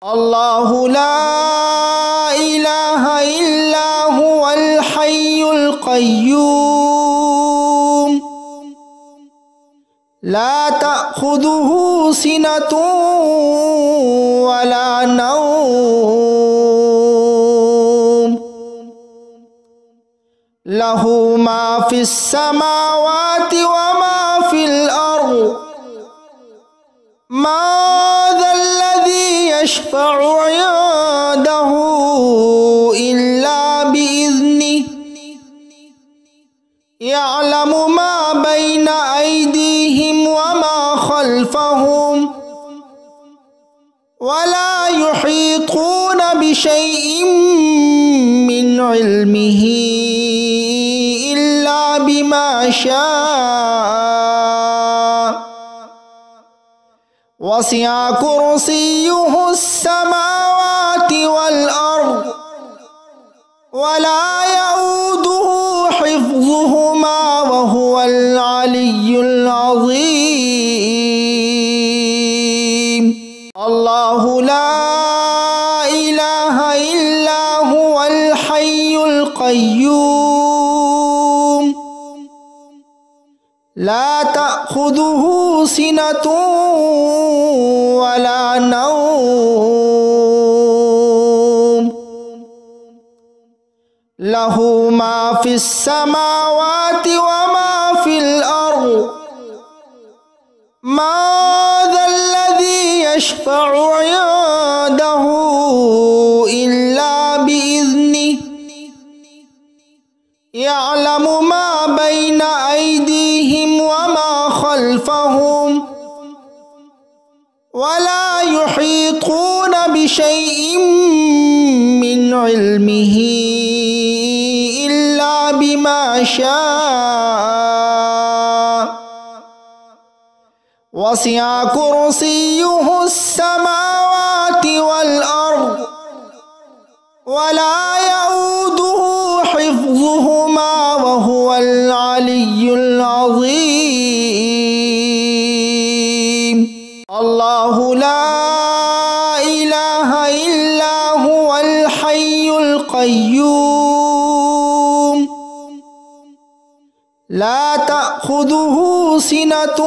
الله لا إله إلا هو الحي القيوم لا تأخذه سنة ولا نوم له ما في السماوات وما في الأرض ما ذا الذي يشفع عنده إلا بإذنه يعلم ما بين أيديهم وما خلفهم ولا يحيطون بشيء من علمه إلا بما شاء وسع كرسيه السماوات والأرض ولا يؤوده حفظهما وهو العلي العظيم الله لا إله إلا هو الحي القيوم لا تأخذه سنة ولا نوم له ما في السماوات وما في الأرض ما ذا الذي يشفع عنده إلا بإذنه يعلم ما بين أيديهم وما خلفهم ولا يحيطون بشيء من علمه إلا بما شاء وسع كرسيه السماوات والأرض ولا يؤوده حفظهما وهو العلي العظيم الله لا إله إلا هو الحي القيوم لا تأخذه سنة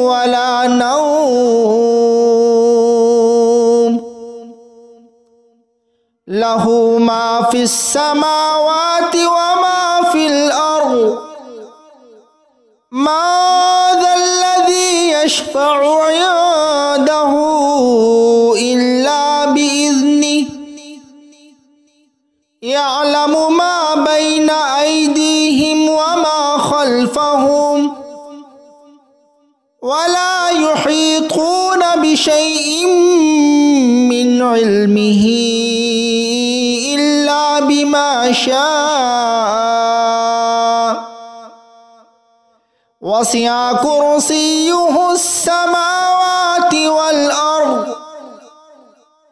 ولا نوم له ما في السماوات وما في الأرض ما ذا الذي يشفع عنده إلا بإذنه يعلم ما بين أيديهم وما خلفهم ولا يحيطون بشيء من علمه إلا بما شاء وسع كرسيه السماوات والأرض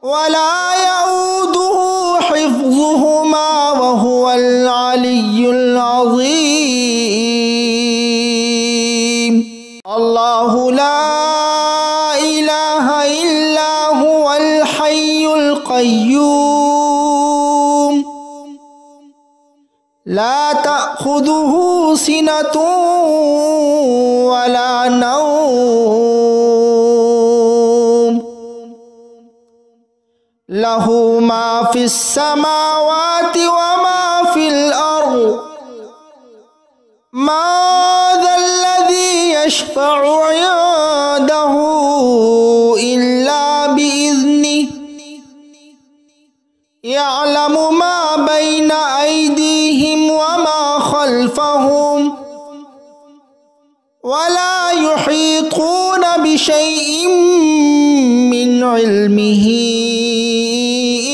ولا يؤوده حفظهما وهو العلي العظيم الله لا إله إلا هو الحي القيوم لا تأخذه سنة ولا نوم له ما في السماوات وما في الأرض ما ذا الذي يشفع عنده إلا بإذنه يعلم ما بين أيديهم وما خلفهم ولا يحيطون بشيء من علمه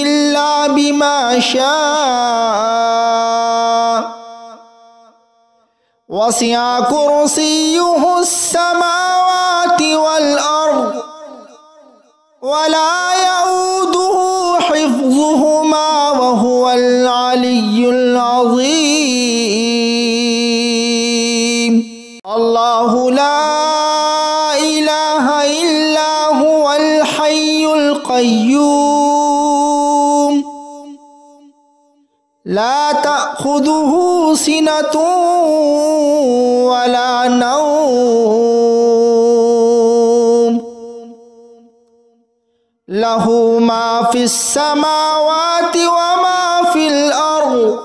إلا بما شاء وسع كرسيه السماوات والأرض ولا يؤوده حفظهما وهو العلي العظيم الله لا إله إلا هو الحي القيوم القيوم لا تأخذه سنة ولا نوم له ما في السماوات وما في الأرض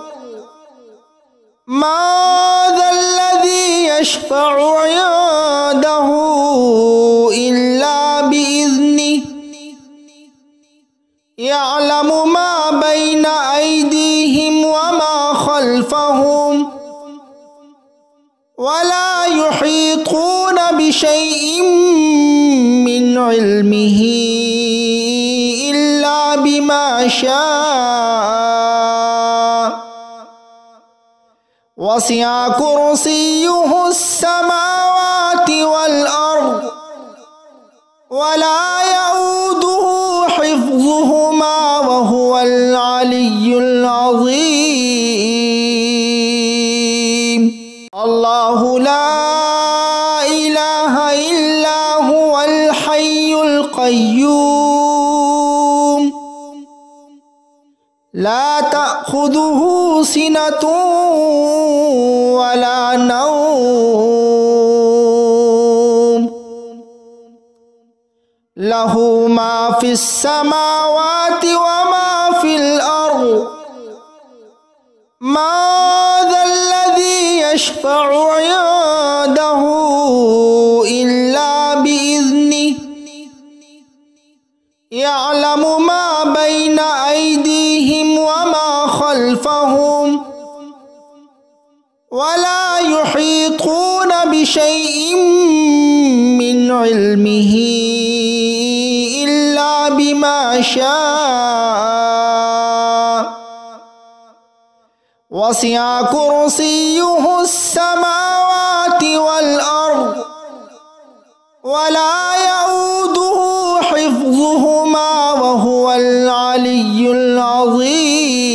ما ذا الذي يشفع عنده إلا بإذنه يعلم ما بين أيديهم وما خلفهم ولا يحيطون بشيء من علمه إلا بما شاء وسع كرسيه السماوات والأرض ولا يؤوده حفظهما وهو العلي العظيم الله لا إله إلا هو الحي القيوم لا تأخذه سنة ولا نوم له ما في السماوات وما في الأرض ما ذا الذي يشفع عنده إلا بإذنه يعلم ما بين أيديهم وما خلفهم ولا يحيطون بشيء من علمه إلا بما شاء وسع كرسيه السماوات والأرض ولا يؤوده حفظهما وهو العلي العظيم